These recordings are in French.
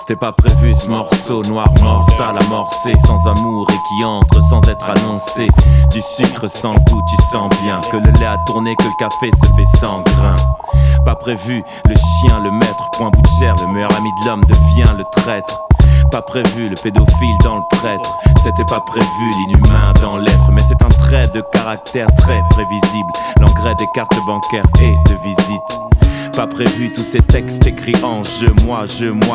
C'était pas prévu ce morceau, noir mort, sale amorcé, sans amour et qui entre sans être annoncé. Du sucre sans goût, tu sens bien que le lait a tourné, que le café se fait sans grain. Pas prévu, le chien, le maître, point bout de chair, le meilleur ami de l'homme devient le traître. Pas prévu, le pédophile dans le prêtre. C'était pas prévu, l'inhumain dans l'être. Mais c'est un trait de caractère très prévisible. L'engrais des cartes bancaires et de visite. Pas prévu, tous ces textes écrits en jeu. Moi,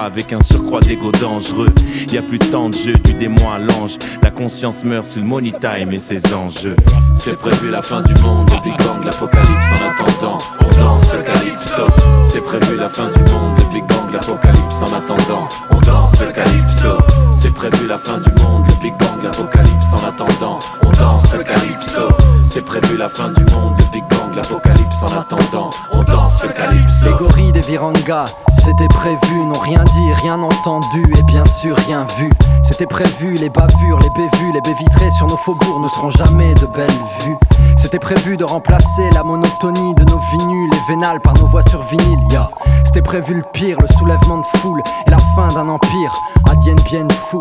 avec un surcroît d'ego dangereux. Y'a plus tant de jeu, du démon à l'ange. La conscience meurt sous le money time et ses enjeux. C'est prévu la fin du monde, le Big Bang, l'apocalypse. En attendant, on danse le calypso. C'est prévu la fin du monde, le Big Bang, l'apocalypse. En attendant, on danse le calypso. C'est prévu la fin du monde, le Big Bang, l'apocalypse. En attendant, on danse le calypso. C'est prévu la fin du monde, le Big Bang, l'apocalypse. En attendant, on danse le calypso. Les gorilles des Viranga, c'était prévu, n'ont rien dit, rien entendu et bien sûr rien vu. C'était prévu, les bavures, les bévues, les baies vitrées sur nos faubourgs ne seront jamais de belles vues. C'était prévu de remplacer la monotonie de nos vinyles et vénales par nos voix sur vinyle, yeah. C'était prévu le pire, le soulèvement de foule et la fin d'un empire, adienne bien fou.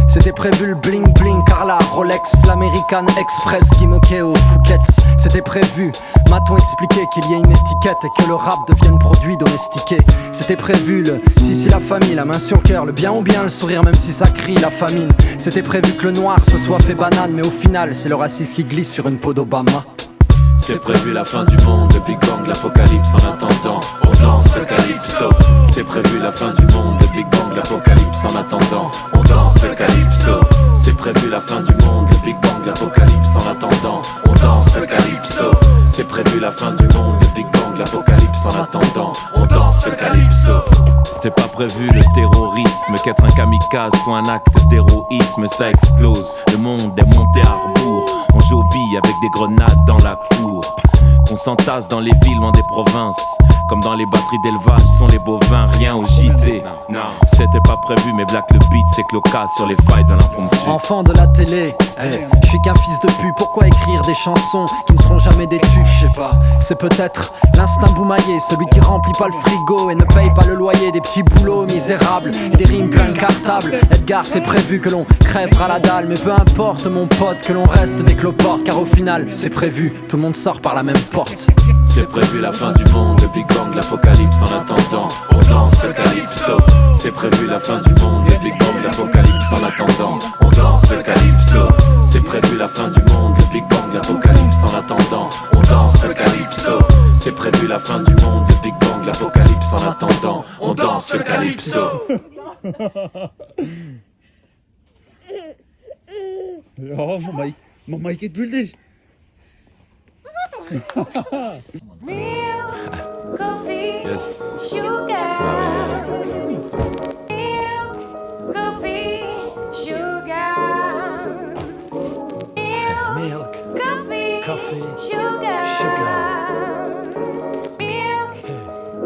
C'était prévu le bling bling, Carla, Rolex, l'American Express qui moquait aux Fouquets. C'était prévu, m'a-t-on expliqué qu'il y ait une étiquette et que le rap devienne produit domestiqué. C'était prévu le si la famille, la main sur le cœur, le bien ou bien, le sourire même si ça crie la famine. C'était prévu que le noir se soit fait banane, mais au final c'est le raciste qui glisse sur une peau d'Obama. C'est prévu la fin du monde, le Big Bang, l'apocalypse. En attendant, on danse le calypso. C'est prévu la fin du monde, le Big Bang, l'apocalypse. En attendant, on danse le calypso. C'est prévu la fin du monde, le Big Bang, l'apocalypse. En attendant, on danse le calypso. C'est prévu la fin du monde, le Big Bang, l'apocalypse. En attendant, on danse le calypso. C'était pas prévu le terrorisme, qu'être un kamikaze soit un acte d'héroïsme. Ça explose, le monde est monté à rebours. On joue aux billes avec des grenades dans la cour. On s'entasse dans les villes, loin des provinces. Comme dans les batteries d'élevage sont les bovins, rien au JT. Non, c'était pas prévu, mais Black le beat c'est cloca sur les failles de l'impromptu. Enfant de la télé, je suis qu'un fils de pute. Pourquoi écrire des chansons qui ne seront jamais des tubes? Je sais pas, c'est peut-être l'instinct boumaillé, celui qui remplit pas le frigo et ne paye pas le loyer. Des petits boulots misérables et des rimes plein de cartables. Edgar, c'est prévu que l'on crèvera la dalle, mais peu importe mon pote que l'on reste des cloportes, car au final c'est prévu, tout le monde sort par la même porte. C'est prévu la fin du monde, le Big Bang, l'apocalypse. En attendant, on danse le calypso. C'est prévu la fin du monde, le Big Bang, l'apocalypse. En attendant, on danse le calypso. C'est prévu la fin du monde, le Big Bang, l'apocalypse. En attendant, on danse le calypso. C'est prévu la fin du monde, le Big Bang, l'apocalypse. En attendant, on danse le calypso. Ja, van mij het bulder. Milk, coffee, Yes. sugar. Ah ouais, okay. Milk, coffee, sugar. Milk, Coffee, coffee, sugar. sugar. Milk,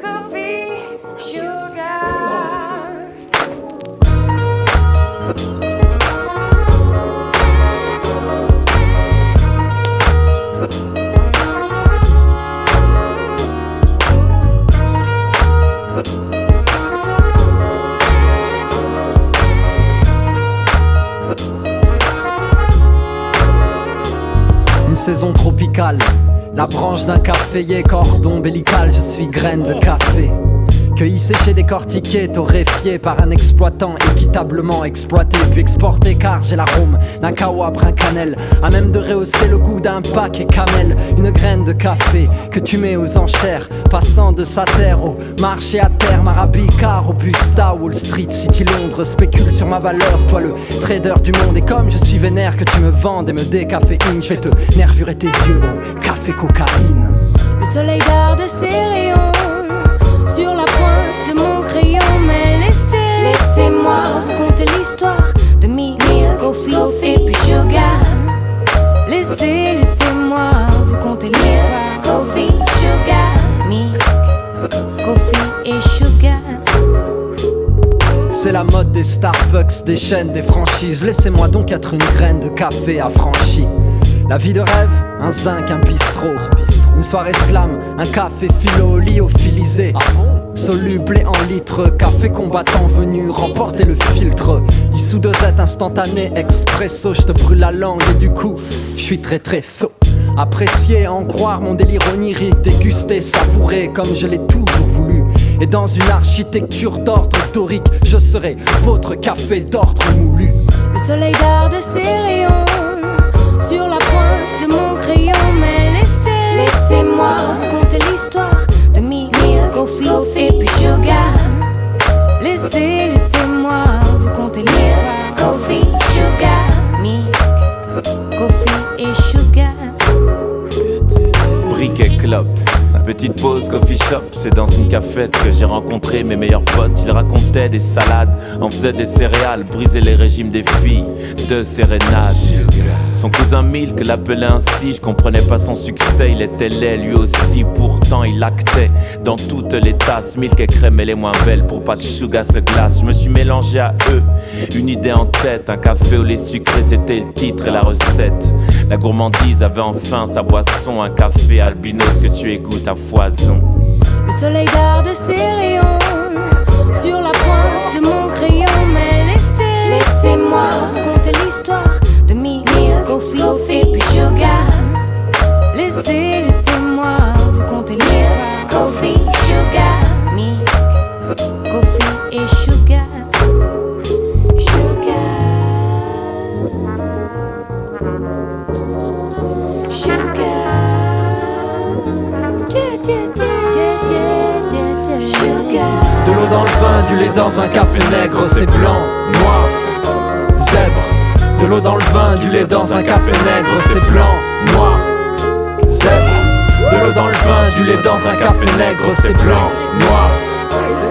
coffee, sugar. Une saison tropicale, la branche d'un caféier, cordon ombilical, je suis graine de café. Cueilli, séché, décortiqué, torréfié par un exploitant équitablement exploité, puis exporté car j'ai l'arôme d'un kawa brun cannelle, à même de rehausser le goût d'un paquet camel. Une graine de café que tu mets aux enchères, passant de sa terre au marché à terme, Arabica, Robusta, Wall Street, City, Londres, spécule sur ma valeur, toi le trader du monde. Et comme je suis vénère que tu me vendes et me décaféine, je vais te nervurer tes yeux au café cocaïne. Le soleil dort de ses rayons sur la pointe de mon crayon, mais laissez-moi vous conter l'histoire de Milk, Coffee et puis Sugar. Laissez-moi vous conter l'histoire Coffee, Sugar, Milk, Coffee et Sugar. C'est la mode des Starbucks, des chaînes, des franchises. Laissez-moi donc être une graine de café affranchie. La vie de rêve, un zinc, un bistrot. Une soirée slam, un café philo lyophilisé. Soluble et en litres, café combattant venu remporter le filtre. 10 sous dosette instantané, expresso, je te brûle la langue et du coup, je suis très très saut. Apprécier, en croire mon délire onirique, déguster, savourer comme je l'ai toujours voulu. Et dans une architecture d'ordre dorique, je serai votre café d'ordre moulu. Le soleil darde ses rayons sur la pointe de mon crayon, mais laissez-moi raconter l'histoire de Milk, Coffee et puis Sugar. Laissez-moi vous conter l'histoire. Coffee, Sugar, Milk, Coffee et Sugar. Briquet clope. Petite pause coffee shop, c'est dans une cafette que j'ai rencontré mes meilleurs potes. Ils racontaient des salades, en faisaient des céréales, brisaient les régimes des filles, de sérénade. Son cousin Milk l'appelait ainsi, je comprenais pas son succès, il était laid lui aussi. Pourtant il actait dans toutes les tasses, Milk et crème et les moins belles pour pas que Sugar se glace. Je me suis mélangé à eux, une idée en tête, un café au lait sucré c'était le titre et la recette. La gourmandise avait enfin sa boisson, un café albinos que tu égouttes à foison. Le soleil darde ses rayons sur la pointe de mon crayon, mais laissez-moi raconter l'histoire de Milk, Coffee et puis Sugar. Laissez-moi vous conter l'histoire. Coffee, Sugar, Milk, Coffee et Sugar. De l'eau dans le vin, du lait dans un café nègre, c'est blanc, noir, zèbre. De l'eau dans le vin, du lait dans un café nègre, c'est blanc, noir, zèbre. De l'eau dans le vin, du lait dans un café nègre, c'est blanc, noir,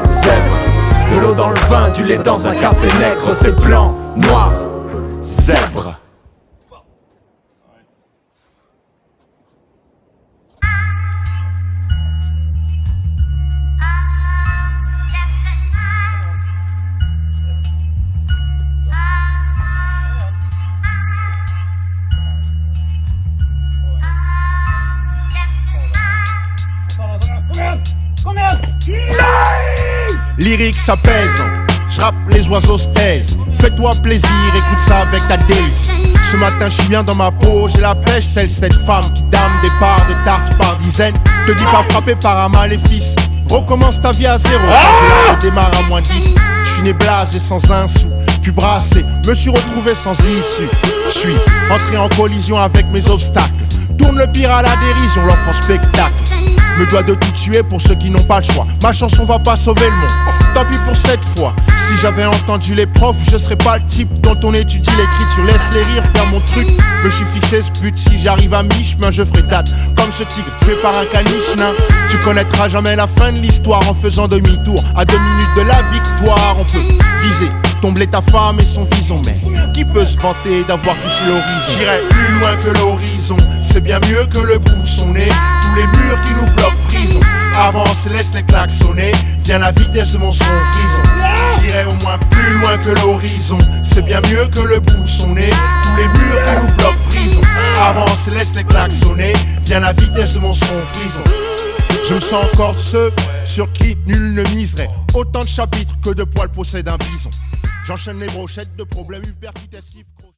zèbre. De l'eau dans le vin, du lait dans un café nègre, c'est blanc, noir, zèbre. Lyrique ça pèse, j'rappe les oiseaux se taisent. Fais-toi plaisir, écoute ça avec ta délice. Ce matin je suis bien dans ma peau, j'ai la pêche telle cette femme qui dame des parts de tarte par dizaines. Te dis pas frappé par un maléfice, recommence ta vie à zéro. Quand je démarre à moins 10, je suis né blasé sans un sou, puis brassé, me suis retrouvé sans issue. Je suis entré en collision avec mes obstacles, tourne le pire à la dérision, l'offre en spectacle. Me dois de tout tuer pour ceux qui n'ont pas le choix. Ma chanson va pas sauver le monde, tant pis pour cette fois. Si j'avais entendu les profs, je serais pas le type dont on étudie l'écriture. Laisse les rires faire mon truc, me suis fixé ce but. Si j'arrive à mi-chemin, je ferai date comme ce tigre tué par un caniche nain. Tu connaîtras jamais la fin de l'histoire en faisant demi-tour. À 2 minutes de la victoire, on peut viser, tomber ta femme et son vison. Mais qui peut se vanter d'avoir touché l'horizon? J'irai plus loin que l'horizon, c'est bien mieux que le bout de son nez. Tous les murs qui nous bloquent prison, avance, laisse les claques sonner. Viens la vitesse de mon son frison. J'irai au moins plus loin que l'horizon, c'est bien mieux que le bout de son nez. Tous les murs qui nous bloquent prison, avance, laisse les claques sonner. Viens la vitesse de mon son frison. Je me sens encore de ceux sur qui nul ne miserait. Autant de chapitres que de poils possède un bison. J'enchaîne les brochettes de problèmes hypercutestifs.